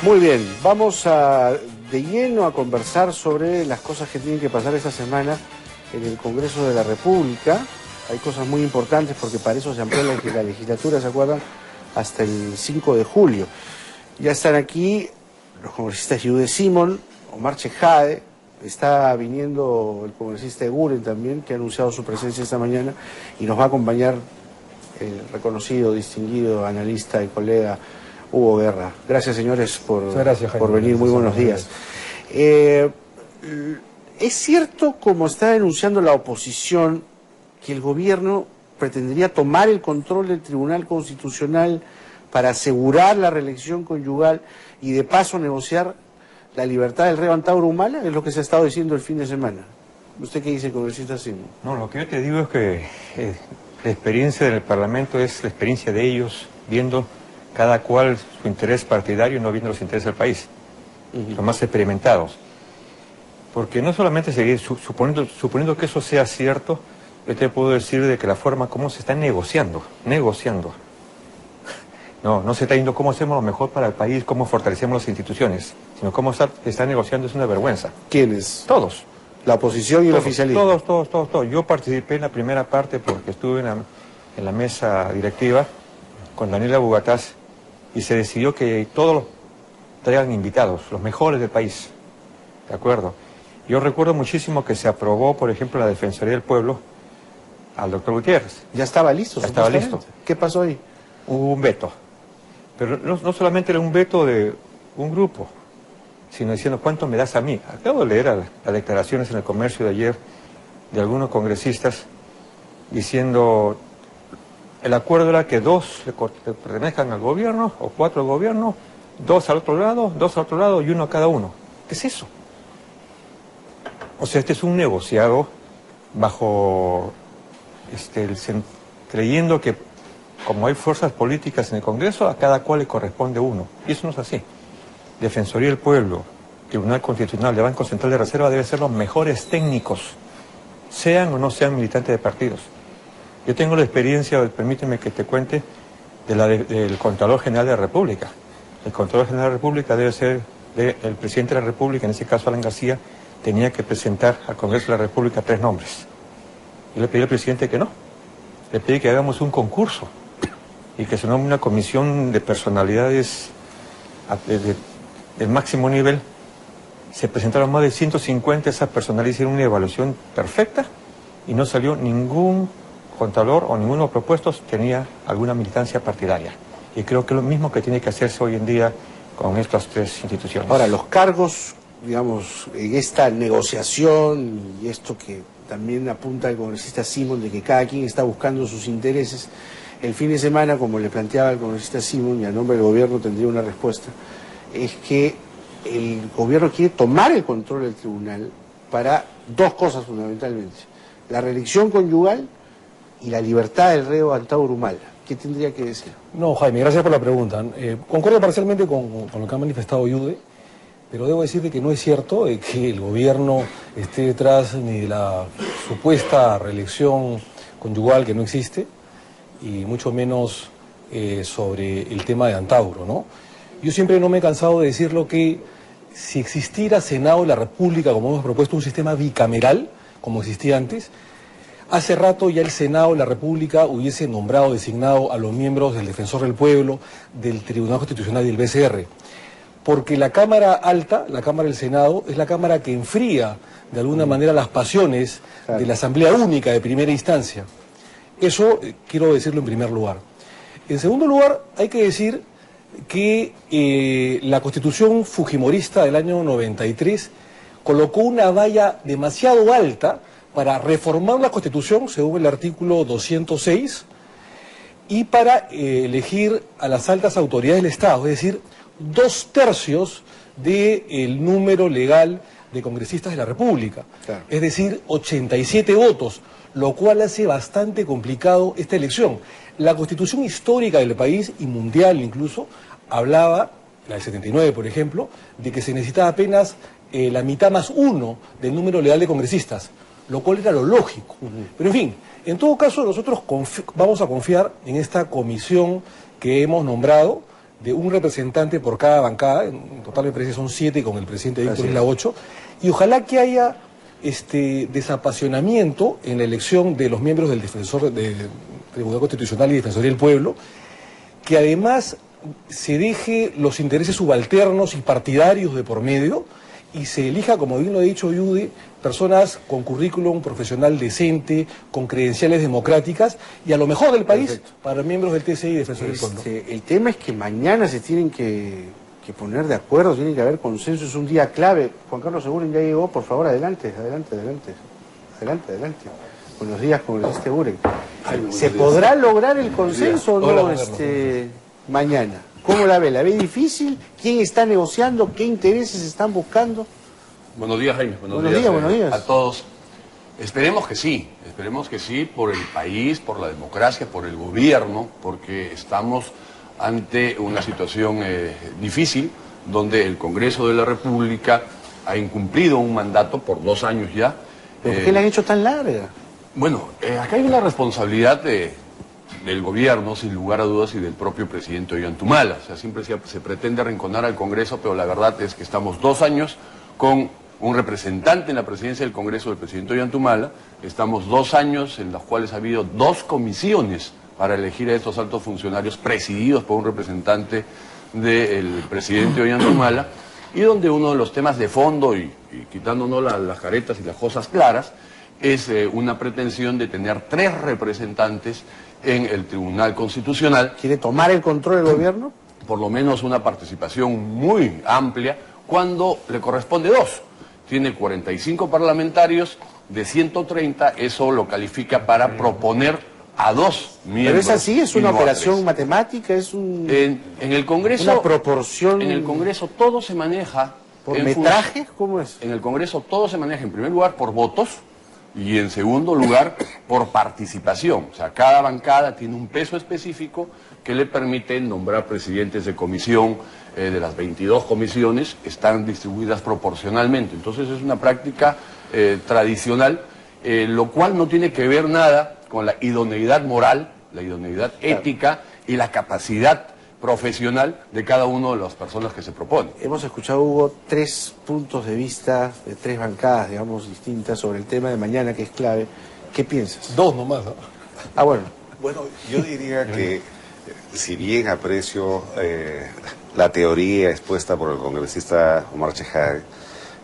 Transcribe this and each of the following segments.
Muy bien, vamos de lleno a conversar sobre las cosas que tienen que pasar esta semana en el Congreso de la República. Hay cosas muy importantes porque para eso se amplió la legislatura, ¿se acuerdan? Hasta el 5 de julio. Ya están aquí los congresistas Yude Simón, Omar Chejade, está viniendo el congresista Eguren también, que ha anunciado su presencia esta mañana, y nos va a acompañar el reconocido, distinguido analista y colega Hugo Guerra. Gracias, señores, por venir. Muy buenos días. ¿Es cierto, como está denunciando la oposición, que el gobierno pretendería tomar el control del Tribunal Constitucional para asegurar la reelección conyugal y de paso negociar la libertad del reo Antauro Humala? Es lo que se ha estado diciendo el fin de semana. ¿Usted qué dice, congresista Simón? No, lo que yo te digo es que la experiencia del Parlamento es la experiencia de ellos, viendo cada cual su interés partidario y no viendo los intereses del país, los más experimentados. Porque no solamente seguir suponiendo que eso sea cierto, yo te puedo decir de que la forma como se está negociando. No se está yendo cómo hacemos lo mejor para el país, cómo fortalecemos las instituciones, sino cómo está negociando es una vergüenza. ¿Quiénes? Todos. La oposición y el oficialismo. Todos. Yo participé en la primera parte porque estuve en la mesa directiva con Daniela Bugatás y se decidió que todos traigan invitados, los mejores del país. ¿De acuerdo? Yo recuerdo muchísimo que se aprobó, por ejemplo, la Defensoría del Pueblo al doctor Gutiérrez. ¿Ya estaba listo? Ya estaba listo. ¿Qué pasó ahí? Hubo un veto. Pero no solamente era un veto de un grupo, sino diciendo, ¿cuánto me das a mí? Acabo de leer las declaraciones en el Comercio de ayer de algunos congresistas diciendo, el acuerdo era que 2 le pertenezcan al gobierno, o 4 al gobierno, 2 al otro lado, 2 al otro lado y 1 a cada uno. ¿Qué es eso? O sea, este es un negociado bajo, creyendo que como hay fuerzas políticas en el Congreso, a cada cual le corresponde uno. Y eso no es así. Defensoría del Pueblo, Tribunal Constitucional, Banco Central de Reserva deben ser los mejores técnicos, sean o no sean militantes de partidos. Yo tengo la experiencia, permíteme que te cuente, del Contralor General de la República. El Contralor General de la República debe ser el Presidente de la República, en este caso Alan García, tenía que presentar al Congreso de la República 3 nombres. Yo le pedí al presidente que no. Le pedí que hagamos un concurso y que se nombre una comisión de personalidades del máximo nivel. Se presentaron más de 150, esas personalidades hicieron una evaluación perfecta y no salió ningún contralor o ninguno de los propuestos tenía alguna militancia partidaria. Y creo que es lo mismo que tiene que hacerse hoy en día con estas 3 instituciones. Ahora, los cargos, digamos, en esta negociación y esto que también apunta el congresista Simón de que cada quien está buscando sus intereses, el fin de semana, como le planteaba el congresista Simón, y a nombre del gobierno tendría una respuesta, es que el gobierno quiere tomar el control del tribunal para 2 cosas fundamentalmente: la reelección conyugal y la libertad del reo Antauro Humala. ¿Qué tendría que decir? No, Jaime, gracias por la pregunta. Concuerdo parcialmente con lo que ha manifestado Yude, pero debo decirte que no es cierto que el gobierno esté detrás ni de la supuesta reelección conyugal, que no existe, y mucho menos sobre el tema de Antauro, ¿no? Yo siempre no me he cansado de decirlo que si existiera Senado de la República, como hemos propuesto, un sistema bicameral, como existía antes, hace rato ya el Senado de la República hubiese nombrado, designado a los miembros del Defensor del Pueblo, del Tribunal Constitucional y del BCR. Porque la Cámara Alta, la Cámara del Senado, es la Cámara que enfría de alguna manera las pasiones de la Asamblea Única de primera instancia. Eso quiero decirlo en primer lugar. En segundo lugar, hay que decir que la Constitución fujimorista del año 93 colocó una valla demasiado alta para reformar la Constitución, según el artículo 206, y para elegir a las altas autoridades del Estado, es decir, 2/3 del número legal de congresistas de la República, claro. Es decir, 87 votos, lo cual hace bastante complicado esta elección. La Constitución histórica del país, y mundial incluso, hablaba, la del 79 por ejemplo, de que se necesitaba apenas la mitad más 1 del número legal de congresistas, lo cual era lo lógico. Pero en fin, en todo caso nosotros vamos a confiar en esta comisión que hemos nombrado de un representante por cada bancada, en total me parece son 7, con el presidente Víctor Isla 8, y ojalá que haya desapasionamiento en la elección de los miembros del Tribunal Constitucional y Defensoría del Pueblo, que además se deje los intereses subalternos y partidarios de por medio y se elija, como bien lo ha dicho Yude, personas con currículum profesional decente, con credenciales democráticas y a lo mejor del país. Perfecto. Para miembros del TCI y Defensoría del Pueblo. El tema es que mañana se tienen que poner de acuerdo, tiene que haber consenso, es un día clave. Juan Carlos Seguren ya llegó, por favor, adelante. Buenos días, congresista Seguren. ¿Se podrá lograr el consenso o no mañana? ¿Cómo la ve? ¿La ve difícil? ¿Quién está negociando? ¿Qué intereses están buscando? Buenos días, Jaime. Buenos días a todos. Esperemos que sí por el país, por la democracia, por el gobierno, porque estamos ante una situación difícil, donde el Congreso de la República ha incumplido un mandato por 2 años ya. ¿Pero por qué la han hecho tan larga? Bueno, acá hay una responsabilidad del gobierno, sin lugar a dudas, y del propio presidente Ollantumala. O sea, siempre se pretende arrinconar al Congreso, pero la verdad es que estamos 2 años con un representante en la presidencia del Congreso del presidente Ollantumala. Estamos 2 años en los cuales ha habido 2 comisiones para elegir a estos altos funcionarios presididos por un representante del presidente Ollantumala, y donde uno de los temas de fondo, y quitándonos las caretas y las cosas claras, es una pretensión de tener 3 representantes en el Tribunal Constitucional. ¿Quiere tomar el control del gobierno? Por lo menos una participación muy amplia, cuando le corresponde 2. Tiene 45 parlamentarios, de 130, eso lo califica para proponer a 2 miembros. Pero es así, es una operación matemática, es un... En el Congreso... Una proporción... En el Congreso todo se maneja... ¿Por metrajes? ¿Cómo es? En el Congreso todo se maneja, en primer lugar, por votos, y en segundo lugar, por participación. O sea, cada bancada tiene un peso específico que le permite nombrar presidentes de comisión. De las 22 comisiones están distribuidas proporcionalmente. Entonces es una práctica tradicional, lo cual no tiene que ver nada con la idoneidad moral, la idoneidad ética y la capacidad profesional de cada una de las personas que se proponen. Hemos escuchado, Hugo, 3 puntos de vista de 3 bancadas, digamos, distintas sobre el tema de mañana, que es clave. ¿Qué piensas? 2 nomás, ¿no? Ah, bueno. Bueno, yo diría que, si bien aprecio la teoría expuesta por el congresista Omar Chejade,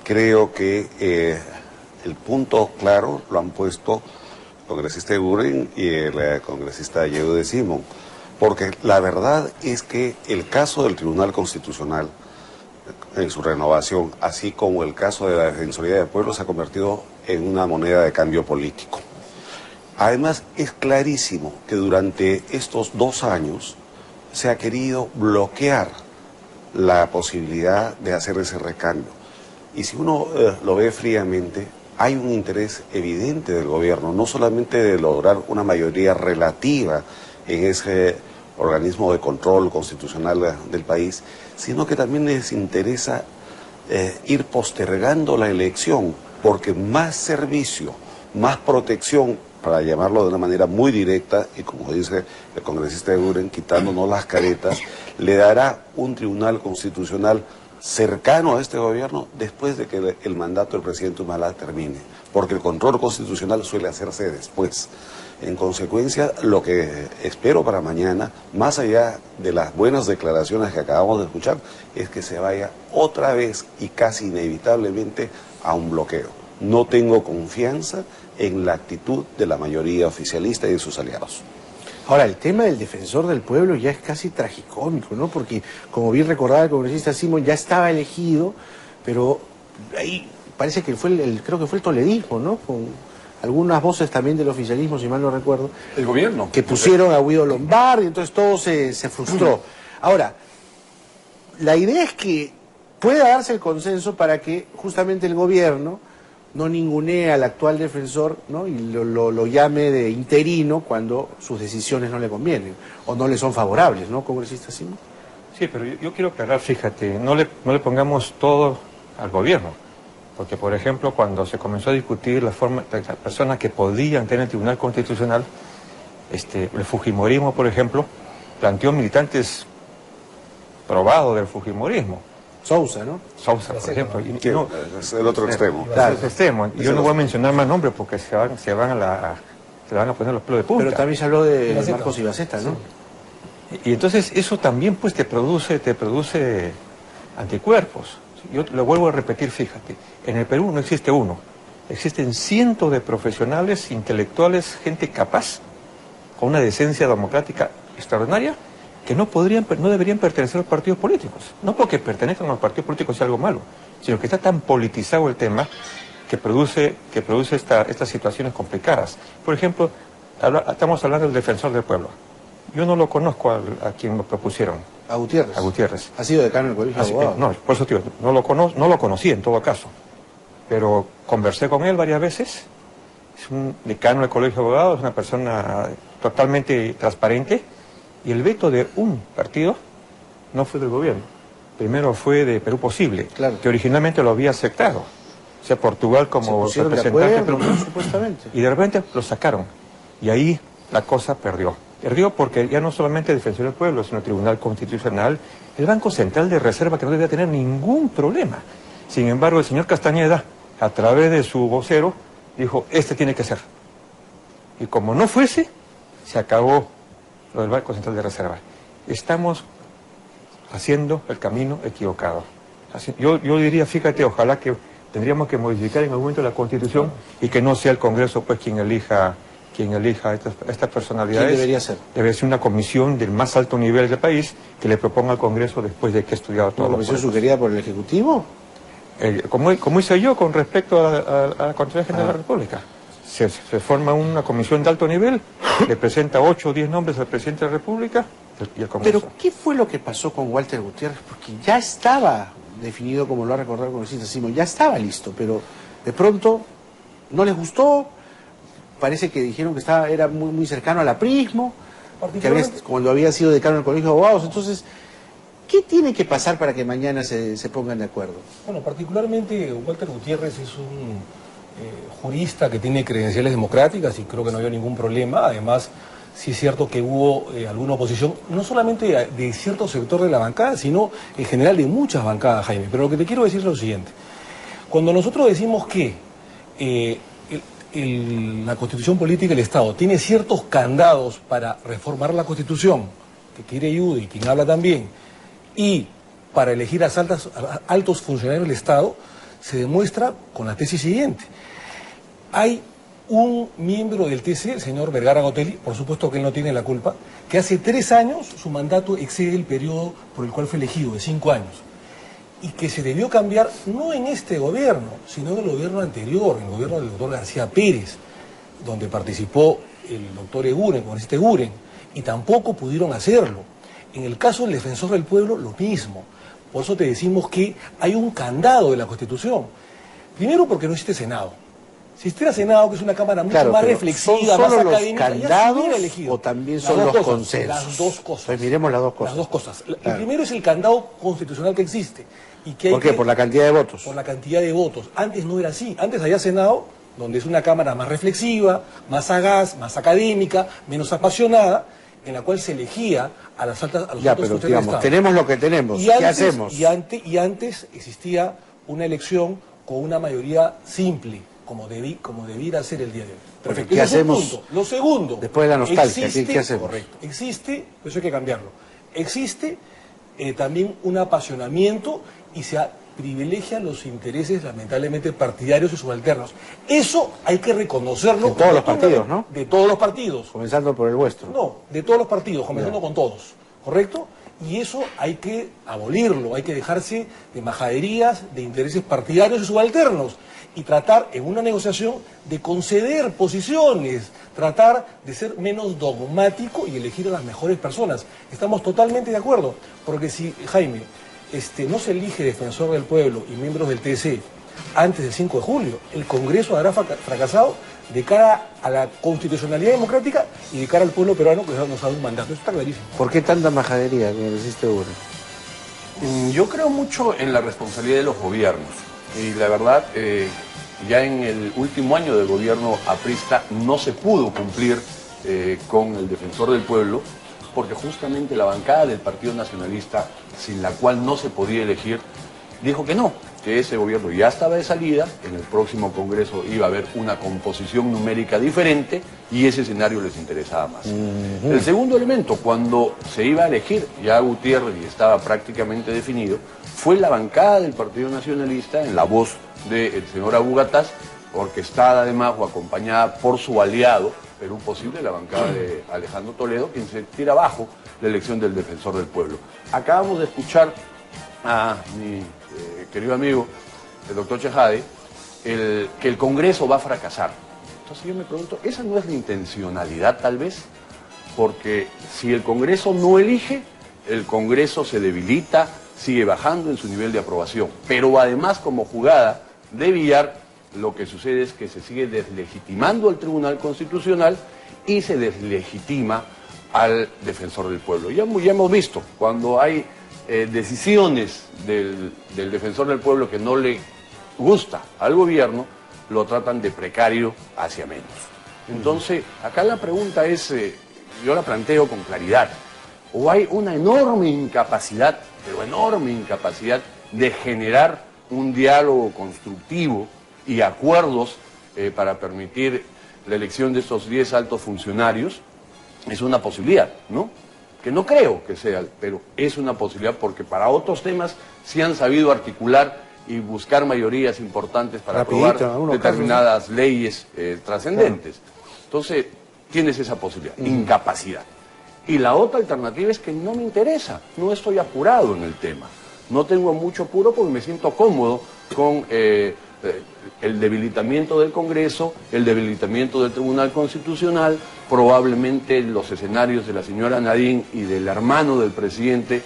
creo que el punto claro lo han puesto el congresista Seguren y el congresista Yehude Simón. Porque la verdad es que el caso del Tribunal Constitucional, en su renovación, así como el caso de la Defensoría del Pueblo, se ha convertido en una moneda de cambio político. Además, es clarísimo que durante estos 2 años se ha querido bloquear la posibilidad de hacer ese recambio. Y si uno lo ve fríamente, hay un interés evidente del gobierno, no solamente de lograr una mayoría relativa en ese organismo de control constitucional del país, sino que también les interesa ir postergando la elección, porque más servicio, más protección, para llamarlo de una manera muy directa, y como dice el congresista Seguren, quitándonos las caretas, le dará un tribunal constitucional cercano a este gobierno después de que el mandato del presidente Humala termine, porque el control constitucional suele hacerse después. En consecuencia, lo que espero para mañana, más allá de las buenas declaraciones que acabamos de escuchar, es que se vaya otra vez y casi inevitablemente a un bloqueo. No tengo confianza en la actitud de la mayoría oficialista y de sus aliados. Ahora, el tema del defensor del pueblo ya es casi tragicómico, ¿no? Porque, como bien recordaba el congresista Simón, ya estaba elegido, pero ahí parece que creo que fue el toledismo, ¿no? Con algunas voces también del oficialismo, si mal no recuerdo. ¿El gobierno? Que pusieron a Guido Lombardi, entonces todo se frustró. Ahora, la idea es que pueda darse el consenso para que justamente el gobierno no ningunee al actual defensor, ¿no? Y lo llame de interino cuando sus decisiones no le convienen o no le son favorables, ¿no, congresista Simón? Sí, pero yo quiero aclarar, fíjate, no le pongamos todo al gobierno, porque por ejemplo cuando se comenzó a discutir la personas que podían tener el Tribunal probado del fujimorismo. Sousa, ¿no? Sousa, por ejemplo. Y Sí, no, es el otro extremo. claro, es extremo. Yo no voy a mencionar más nombres porque se van a poner los pelos de punta. Pero también se habló de Ibaceta. Marcos Ibaceta, ¿no? Y entonces eso también pues te produce anticuerpos. Yo lo vuelvo a repetir, fíjate, en el Perú no existe uno, existen cientos de profesionales, intelectuales, gente capaz, con una decencia democrática extraordinaria, que no deberían pertenecer a los partidos políticos. No porque pertenezcan a los partidos políticos sea algo malo, sino que está tan politizado el tema que produce estas situaciones complicadas. Por ejemplo, estamos hablando del defensor del pueblo. Yo no lo conozco a quien me propusieron, A Gutiérrez. a Gutiérrez. Ha sido decano del Colegio de Abogados. No, por eso, tío, no lo conocí en todo caso, pero conversé con él varias veces. Es un decano del Colegio de Abogados, una persona totalmente transparente, y el veto de un partido no fue del gobierno. Primero fue de Perú Posible, Claro. que originalmente lo había aceptado. O sea, Portugal Se como pusieron de representante acuerdo, pero- ¿no? Supuestamente. y de repente lo sacaron. Y ahí la cosa perdió. Perdió porque ya no solamente el Defensor del Pueblo, sino el Tribunal Constitucional, el Banco Central de Reserva, que no debía tener ningún problema. Sin embargo, el señor Castañeda, a través de su vocero, dijo, este tiene que ser. Y como no fuese, se acabó lo del Banco Central de Reserva. Estamos haciendo el camino equivocado. Yo diría, fíjate, ojalá que tendríamos que modificar en algún momento la Constitución y que no sea el Congreso pues quien elija estas personalidades. ¿Quién debería ser? Debe ser una comisión del más alto nivel del país que le proponga al Congreso después de que ha estudiado todo. ¿Una comisión sugerida por el Ejecutivo? Como hice yo con respecto a la Contraloría General de la República. Se forma una comisión de alto nivel, le presenta 8 o 10 nombres al presidente de la República y al Congreso. Pero, ¿qué fue lo que pasó con Walter Gutiérrez? Porque ya estaba definido, como lo ha recordado el congresista Simón, ya estaba listo, pero de pronto no les gustó, parece que dijeron que era muy cercano al aprismo, cuando había sido decano del Colegio de Abogados. Entonces, ¿qué tiene que pasar para que mañana se pongan de acuerdo? Bueno, particularmente Walter Gutiérrez es un jurista que tiene credenciales democráticas y creo que no había ningún problema. Además, sí es cierto que hubo alguna oposición, no solamente de cierto sector de la bancada, sino en general de muchas bancadas, Jaime. Pero lo que te quiero decir es lo siguiente. Cuando nosotros decimos que la Constitución Política del Estado tiene ciertos candados para reformar la Constitución, que quiere Yude y quien habla también, y para elegir a altos funcionarios del Estado, se demuestra con la tesis siguiente. Hay un miembro del TC, el señor Vergara Gotelli, por supuesto que él no tiene la culpa, que hace 3 años su mandato excede el periodo por el cual fue elegido, de 5 años, y que se debió cambiar no en este gobierno, sino en el gobierno anterior, en el gobierno del doctor García Pérez, donde participó el doctor Eguren, el congresista Eguren, y tampoco pudieron hacerlo. En el caso del Defensor del Pueblo, lo mismo. Por eso te decimos que hay un candado de la Constitución. Primero porque no existe Senado. Si existiera Senado, que es una Cámara mucho más pero reflexiva, ¿son más solo los académica, ya se candados hubiera elegido. o también Las son dos los cosas, consensos? Las dos cosas. Pues miremos las dos cosas. Las dos cosas. El Claro. primero es el candado constitucional que existe. Y que hay ¿Por qué? Por la cantidad de votos. Por la cantidad de votos. Antes no era así. Antes había Senado, donde es una Cámara más reflexiva, más sagaz, más académica, menos apasionada, en la cual se elegía a los altos Ya, funcionarios pero del digamos, Estado. tenemos lo que tenemos. Y ¿Qué antes, hacemos? Y antes existía una elección con una mayoría simple, como debiera ser el día de hoy. Perfecto. ¿Qué Ese es un hacemos punto. Lo segundo. después de la nostalgia? ¿Qué hacemos? Correcto. Existe, eso hay que cambiarlo. Existe también un apasionamiento y se privilegian los intereses, lamentablemente, partidarios y subalternos. Eso hay que reconocerlo. De todos los partidos, ¿no? De todos los partidos. Comenzando por el vuestro. No, de todos los partidos, comenzando con todos, ¿correcto? Y eso hay que abolirlo, hay que dejarse de majaderías, de intereses partidarios y subalternos, y tratar en una negociación de conceder posiciones, tratar de ser menos dogmático y elegir a las mejores personas. Estamos totalmente de acuerdo, porque si, Jaime, no se elige defensor del pueblo y miembros del TC antes del 5 de julio, el Congreso habrá fracasado de cara a la constitucionalidad democrática y de cara al pueblo peruano que nos ha dado un mandato. Eso está clarísimo. ¿Por qué tanta majadería, como deciste Eguren? Yo creo mucho en la responsabilidad de los gobiernos. Y la verdad, ya en el último año del gobierno aprista no se pudo cumplir con el Defensor del Pueblo. porque justamente la bancada del Partido Nacionalista, sin la cual no se podía elegir, dijo que no, que ese gobierno ya estaba de salida, en el próximo Congreso iba a haber una composición numérica diferente y ese escenario les interesaba más. El segundo elemento, cuando se iba a elegir ya Gutiérrez y estaba prácticamente definido, fue la bancada del Partido Nacionalista, en la voz del señor Abu Gataz, orquestada además o acompañada por su aliado, Perú Posible, la bancada de Alejandro Toledo, quien se tira abajo la elección del defensor del pueblo. Acabamos de escuchar a mi querido amigo, el doctor Chejade, que el Congreso va a fracasar. Entonces yo me pregunto, ¿esa no es la intencionalidad tal vez? Porque si el Congreso no elige, el Congreso se debilita, sigue bajando en su nivel de aprobación. Pero además, como jugada de billar, lo que sucede es que se sigue deslegitimando al Tribunal Constitucional y se deslegitima al defensor del pueblo. Ya hemos visto, cuando hay decisiones del defensor del pueblo que no le gusta al gobierno, lo tratan de precario hacia menos. Entonces, acá la pregunta es, yo la planteo con claridad, o hay una enorme incapacidad, pero enorme incapacidad de generar un diálogo constructivo y acuerdos para permitir la elección de estos 10 altos funcionarios, es una posibilidad, ¿no? Que no creo que sea, pero es una posibilidad porque para otros temas sí han sabido articular y buscar mayorías importantes para aprobar determinadas leyes trascendentes. Entonces, tienes esa posibilidad, incapacidad. Y la otra alternativa es que no me interesa, no estoy apurado en el tema. No tengo mucho apuro porque me siento cómodo con el debilitamiento del Congreso, el debilitamiento del Tribunal Constitucional, probablemente los escenarios de la señora Nadine y del hermano del presidente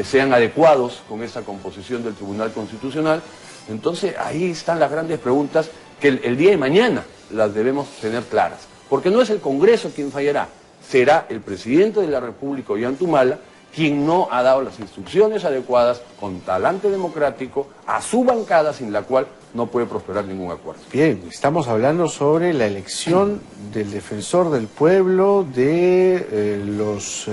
sean adecuados con esa composición del Tribunal Constitucional. Entonces ahí están las grandes preguntas que el día de mañana las debemos tener claras. Porque no es el Congreso quien fallará, será el presidente de la República, Ollanta quien no ha dado las instrucciones adecuadas con talante democrático a su bancada, sin la cual no puede prosperar ningún acuerdo. Bien, estamos hablando sobre la elección del defensor del pueblo, de los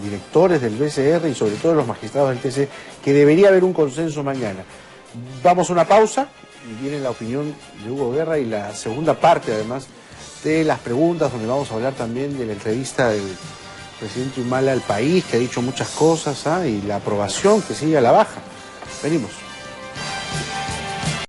directores del BCR y sobre todo los magistrados del TC, que debería haber un consenso mañana. Vamos a una pausa y viene la opinión de Hugo Guerra y la segunda parte además de las preguntas, donde vamos a hablar también de la entrevista del presidente Humala al país, que ha dicho muchas cosas, y la aprobación que sigue a la baja. Venimos.